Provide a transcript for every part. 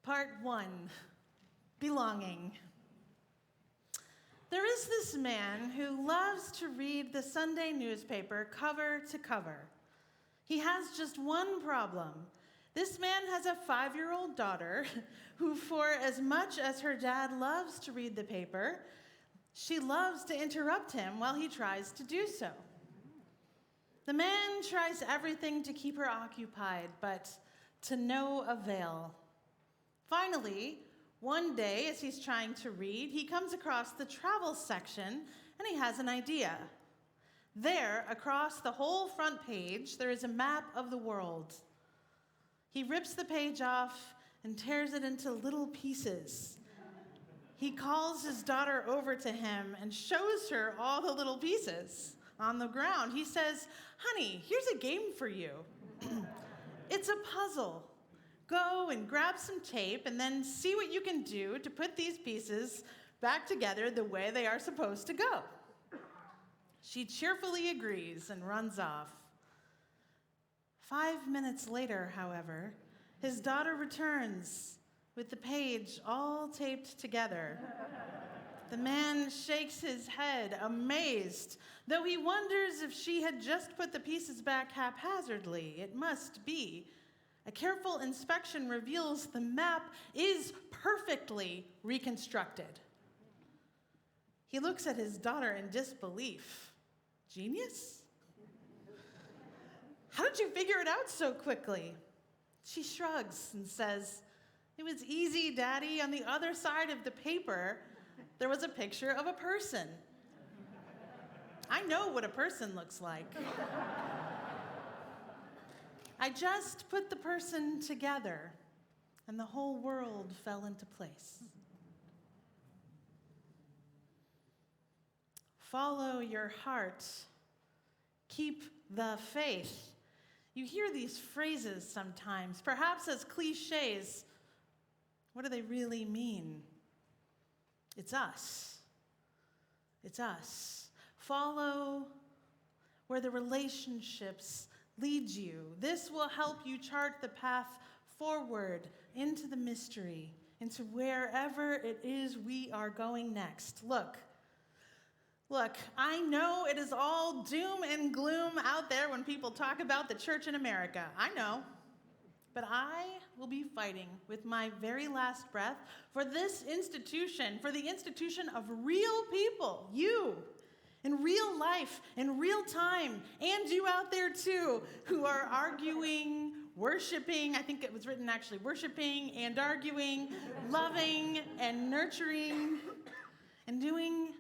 Part 1, Belonging. There is this man who loves to read the Sunday newspaper cover to cover. He has just one problem. This man has a 5-year-old daughter who, for as much as her dad loves to read the paper, she loves to interrupt him while he tries to do so. The man tries everything to keep her occupied, but to no avail. Finally, one day, as he's trying to read, he comes across the travel section, and he has an idea. There, across the whole front page, there is a map of the world. He rips the page off and tears it into little pieces. He calls his daughter over to him and shows her all the little pieces on the ground. He says, "Honey, here's a game for you. It's a puzzle. Go and grab some tape and then see what you can do to put these pieces back together the way they are supposed to go." She cheerfully agrees and runs off. 5 minutes later, however, his daughter returns with the page all taped together. The man shakes his head, amazed, though he wonders if she had just put the pieces back haphazardly. It must be. A careful inspection reveals the map is perfectly reconstructed. He looks at his daughter in disbelief. Genius? How did you figure it out so quickly? She shrugs and says, "It was easy, Daddy. On the other side of the paper, there was a picture of a person. I know what a person looks like. I just put the person together, and the whole world fell into place." Follow your heart. Keep the faith. You hear these phrases sometimes, perhaps as cliches. What do they really mean? It's us. It's us. Follow where the relationships lead you. This will help you chart the path forward into the mystery, into wherever it is we are going next. Look, I know it is all doom and gloom out there when people talk about the church in America. I know. But I will be fighting with my very last breath for this institution, for the institution of real people, you, in real life, in real time, and you out there too, who are arguing, worshiping, I think it was written actually, worshiping and arguing, loving and nurturing, and doing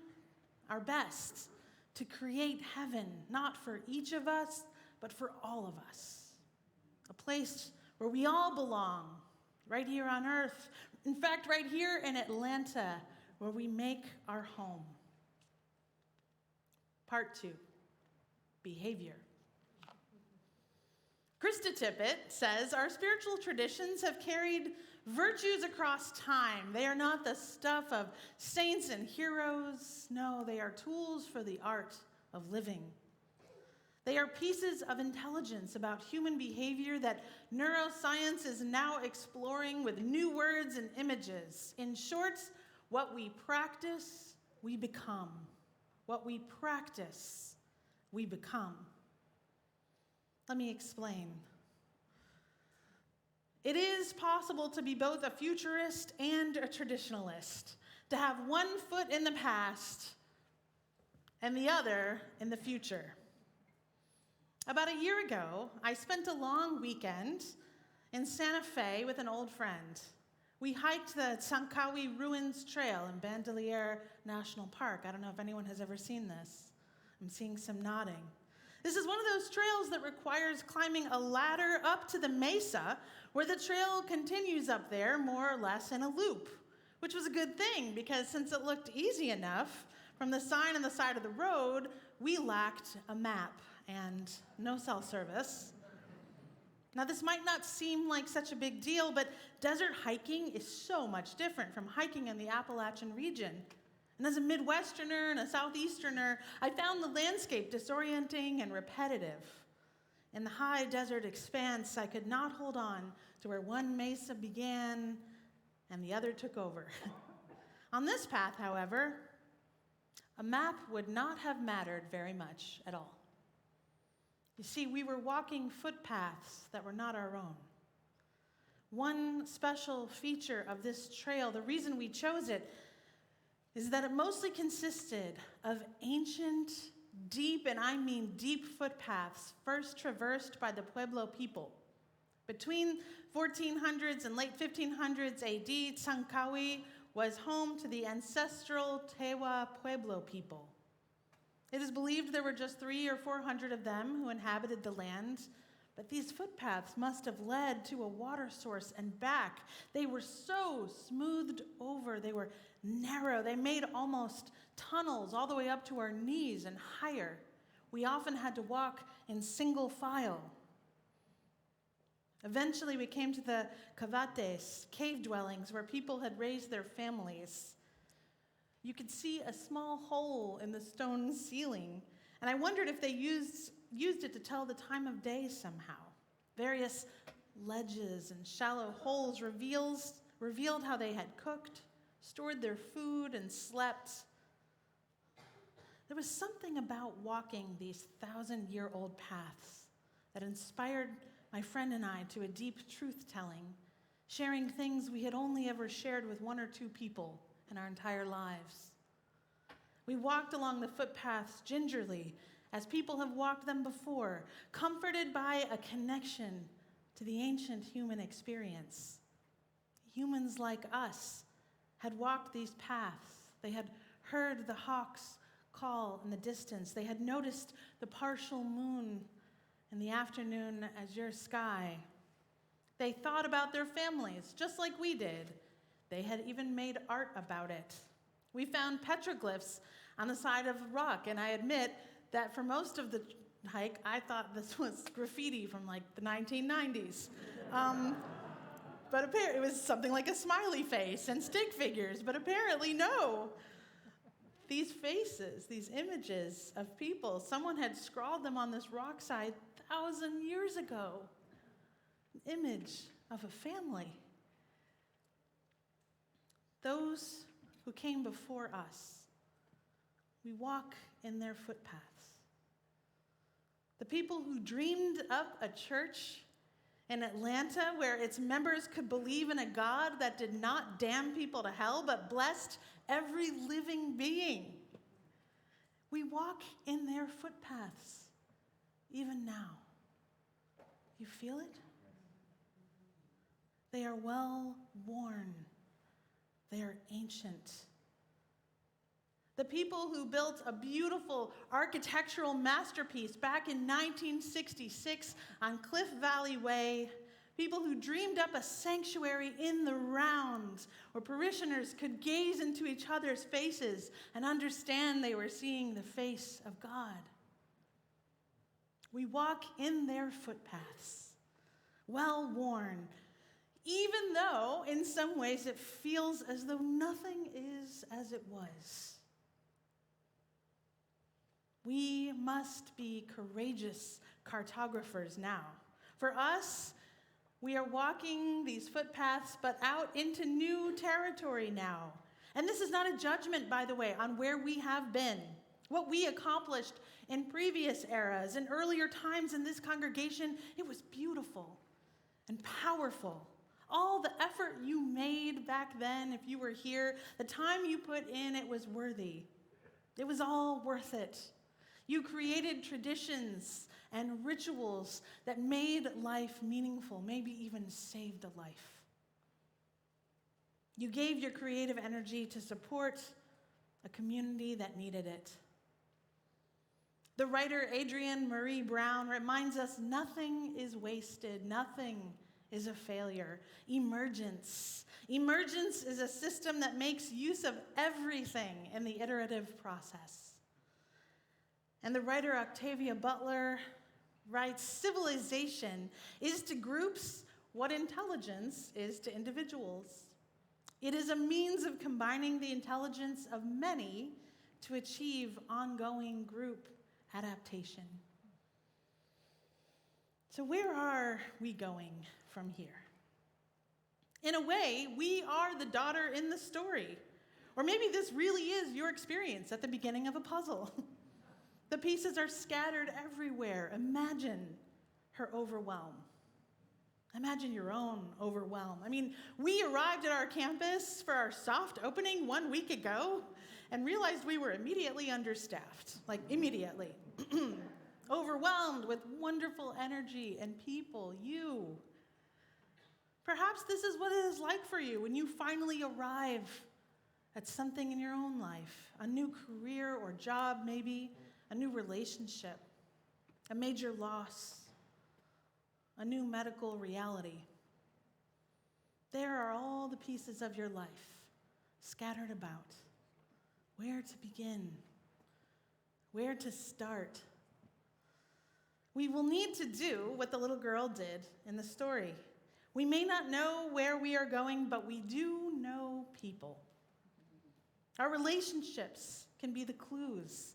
our best to create heaven, not for each of us, but for all of us. A place where we all belong, right here on earth. In fact, right here in Atlanta, where we make our home. Part 2, behavior. Krista Tippett says, our spiritual traditions have carried virtues across time. They are not the stuff of saints and heroes. No, they are tools for the art of living. They are pieces of intelligence about human behavior that neuroscience is now exploring with new words and images. In short, what we practice, we become. What we practice, we become. Let me explain. It is possible to be both a futurist and a traditionalist, to have one foot in the past and the other in the future. About a year ago, I spent a long weekend in Santa Fe with an old friend. We hiked the Tsankawi Ruins Trail in Bandelier National Park. I don't know if anyone has ever seen this. I'm seeing some nodding. This is one of those trails that requires climbing a ladder up to the mesa, where the trail continues up there more or less in a loop, which was a good thing because since it looked easy enough from the sign on the side of the road, we lacked a map and no cell service. Now, this might not seem like such a big deal, but desert hiking is so much different from hiking in the Appalachian region. And as a Midwesterner and a Southeasterner, I found the landscape disorienting and repetitive. In the high desert expanse, I could not hold on to where one mesa began and the other took over. On this path, however, a map would not have mattered very much at all. You see, we were walking footpaths that were not our own. One special feature of this trail, the reason we chose it, is that it mostly consisted of ancient, deep, and I mean deep footpaths first traversed by the Pueblo people. Between 1400s and late 1500s AD, Tzancawi was home to the ancestral Tewa Pueblo people. It is believed there were just 300 or 400 of them who inhabited the land, but these footpaths must have led to a water source and back. They were so smoothed over, they were narrow. They made almost tunnels all the way up to our knees and higher. We often had to walk in single file. Eventually, we came to the cavates, cave dwellings, where people had raised their families. You could see a small hole in the stone ceiling, and I wondered if they used it to tell the time of day somehow. Various ledges and shallow holes revealed how they had cooked, stored their food, and slept. There was something about walking these 1,000-year-old paths that inspired my friend and I to a deep truth-telling, sharing things we had only ever shared with one or two people in our entire lives. We walked along the footpaths gingerly, as people have walked them before, comforted by a connection to the ancient human experience. Humans like us had walked these paths. They had heard the hawks call in the distance. They had noticed the partial moon in the afternoon azure sky. They thought about their families, just like we did. They had even made art about it. We found petroglyphs on the side of a rock, and I admit that for most of the hike, I thought this was graffiti from like the 1990s. But it was something like a smiley face and stick figures, but apparently no. These faces, these images of people, someone had scrawled them on this rock side 1,000 years ago. An image of a family. Those who came before us, we walk in their footpaths. The people who dreamed up a church in Atlanta where its members could believe in a God that did not damn people to hell but blessed every living being. We walk in their footpaths, even now. You feel it? They are well worn. They are ancient. The people who built a beautiful architectural masterpiece back in 1966 on Cliff Valley Way, people who dreamed up a sanctuary in the round where parishioners could gaze into each other's faces and understand they were seeing the face of God. We walk in their footpaths, well worn, even though in some ways it feels as though nothing is as it was. We must be courageous cartographers now. For us, we are walking these footpaths, but out into new territory now. And this is not a judgment, by the way, on where we have been, what we accomplished in previous eras and earlier times in this congregation. It was beautiful and powerful. All the effort you made back then, if you were here, the time you put in, it was worthy. It was all worth it. You created traditions and rituals that made life meaningful, maybe even saved a life. You gave your creative energy to support a community that needed it. The writer Adrienne Marie Brown reminds us nothing is wasted, nothing is a failure. Emergence. Emergence is a system that makes use of everything in the iterative process. And the writer Octavia Butler writes, civilization is to groups what intelligence is to individuals. It is a means of combining the intelligence of many to achieve ongoing group adaptation. So where are we going from here? In a way, we are the daughter in the story. Or maybe this really is your experience at the beginning of a puzzle. The pieces are scattered everywhere. Imagine her overwhelm. Imagine your own overwhelm. I mean, we arrived at our campus for our soft opening 1 week ago and realized we were immediately understaffed, like immediately. Overwhelmed with wonderful energy and people, you. Perhaps this is what it is like for you when you finally arrive at something in your own life, a new career or job maybe, a new relationship, a major loss, a new medical reality. There are all the pieces of your life scattered about. Where to begin? Where to start? We will need to do what the little girl did in the story. We may not know where we are going, but we do know people. Our relationships can be the clues,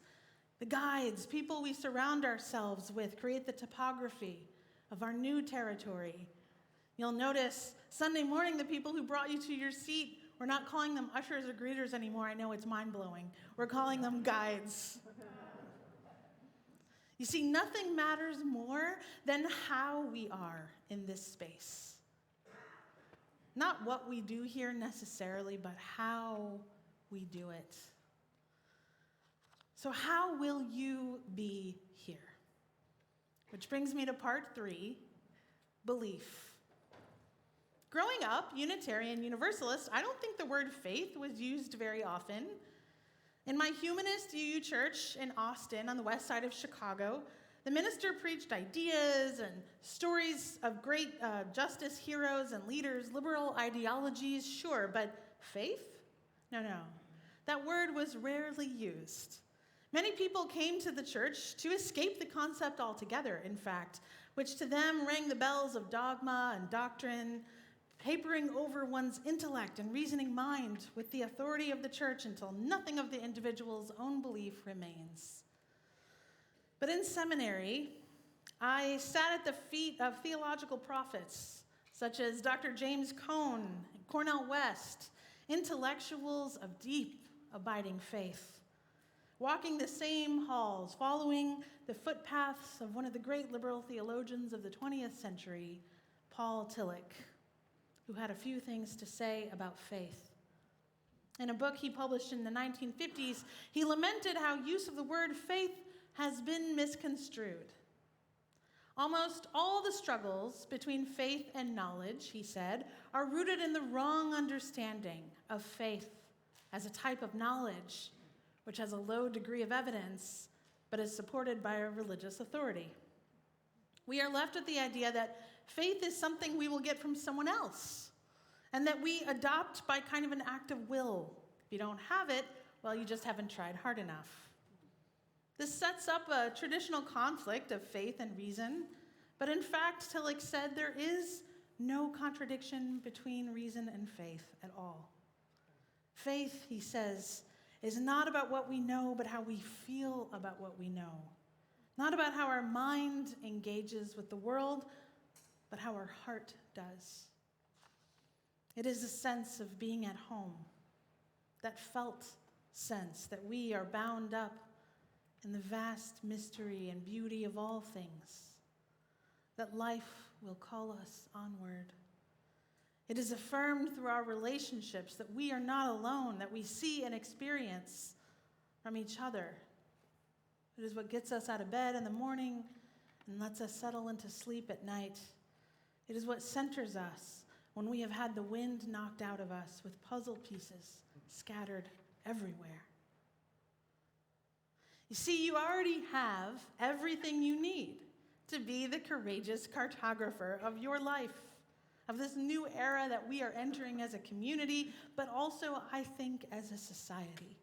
the guides. People we surround ourselves with create the topography of our new territory. You'll notice Sunday morning the people who brought you to your seat, we're not calling them ushers or greeters anymore. I know it's mind-blowing. We're calling them guides. You see, nothing matters more than how we are in this space. Not what we do here necessarily, but how we do it. So how will you be here? Which brings me to part 3, belief. Growing up, Unitarian Universalist, I don't think the word faith was used very often. In my humanist UU church in Austin on the west side of Chicago, the minister preached ideas and stories of great justice heroes and leaders, liberal ideologies, sure, but faith? No. That word was rarely used. Many people came to the church to escape the concept altogether, in fact, which to them rang the bells of dogma and doctrine, papering over one's intellect and reasoning mind with the authority of the church until nothing of the individual's own belief remains. But in seminary, I sat at the feet of theological prophets, such as Dr. James Cone, Cornel West, intellectuals of deep, abiding faith. Walking the same halls, following the footpaths of one of the great liberal theologians of the 20th century, Paul Tillich, who had a few things to say about faith. In a book he published in the 1950s, he lamented how use of the word faith has been misconstrued. Almost all the struggles between faith and knowledge, he said, are rooted in the wrong understanding of faith as a type of knowledge, which has a low degree of evidence, but is supported by a religious authority. We are left with the idea that faith is something we will get from someone else, and that we adopt by kind of an act of will. If you don't have it, well, you just haven't tried hard enough. This sets up a traditional conflict of faith and reason, but in fact, Tillich said there is no contradiction between reason and faith at all. Faith, he says, is not about what we know, but how we feel about what we know. Not about how our mind engages with the world, but how our heart does. It is a sense of being at home, that felt sense that we are bound up in the vast mystery and beauty of all things, that life will call us onward. It is affirmed through our relationships that we are not alone, that we see and experience from each other. It is what gets us out of bed in the morning and lets us settle into sleep at night. It is what centers us when we have had the wind knocked out of us with puzzle pieces scattered everywhere. You see, you already have everything you need to be the courageous cartographer of your life, of this new era that we are entering as a community, but also, I think, as a society.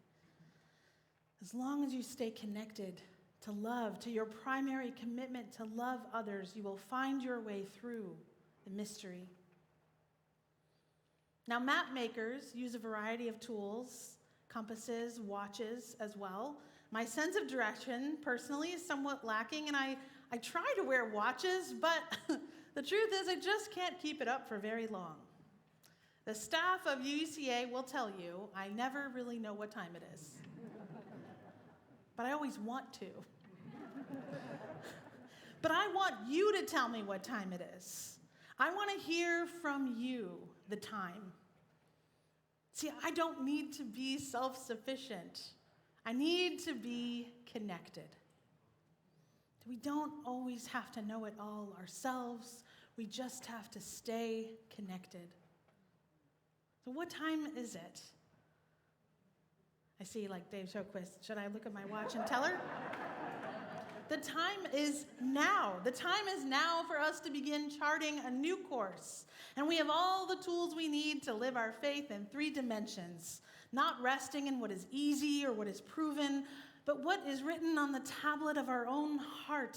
As long as you stay connected to love, to your primary commitment to love others, you will find your way through the mystery. Now, map makers use a variety of tools, compasses, watches as well. My sense of direction, personally, is somewhat lacking, and I try to wear watches, but the truth is I just can't keep it up for very long. The staff of UUCA will tell you I never really know what time it is. But I always want to. But I want you to tell me what time it is. I want to hear from you the time. See, I don't need to be self-sufficient. I need to be connected. We don't always have to know it all ourselves. We just have to stay connected. So what time is it? I see, like Dave Shoquist. Should I look at my watch and tell her? The time is now. The time is now for us to begin charting a new course. And we have all the tools we need to live our faith in 3 dimensions, not resting in what is easy or what is proven, but what is written on the tablet of our own heart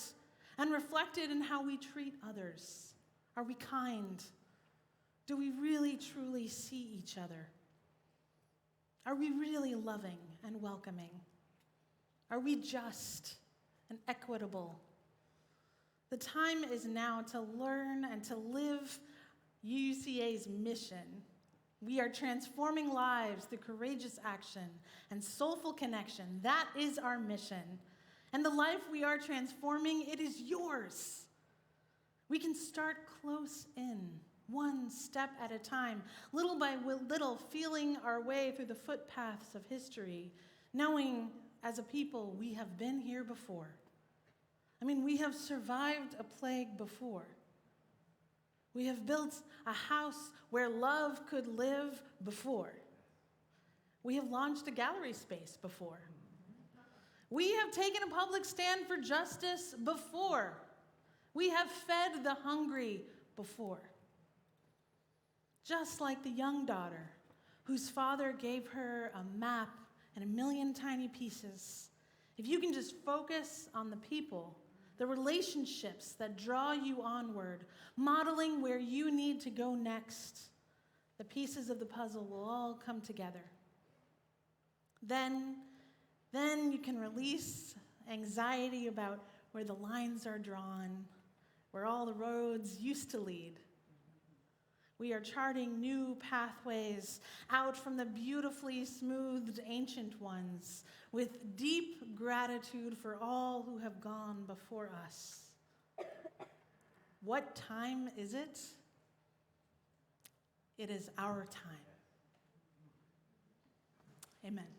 and reflected in how we treat others. Are we kind? Do we really, truly see each other? Are we really loving and welcoming? Are we just and equitable? The time is now to learn and to live UUCA's mission. We are transforming lives through courageous action and soulful connection. That is our mission. And the life we are transforming, it is yours. We can start close in, one step at a time, little by little, feeling our way through the footpaths of history, knowing as a people we have been here before. We have survived a plague before. We have built a house where love could live before. We have launched a gallery space before. We have taken a public stand for justice before. We have fed the hungry before. Just like the young daughter whose father gave her a map and 1,000,000 tiny pieces. If you can just focus on the people, the relationships that draw you onward, modeling where you need to go next, the pieces of the puzzle will all come together. Then you can release anxiety about where the lines are drawn, where all the roads used to lead. We are charting new pathways out from the beautifully smoothed ancient ones with deep gratitude for all who have gone before us. What time is it? It is our time. Amen.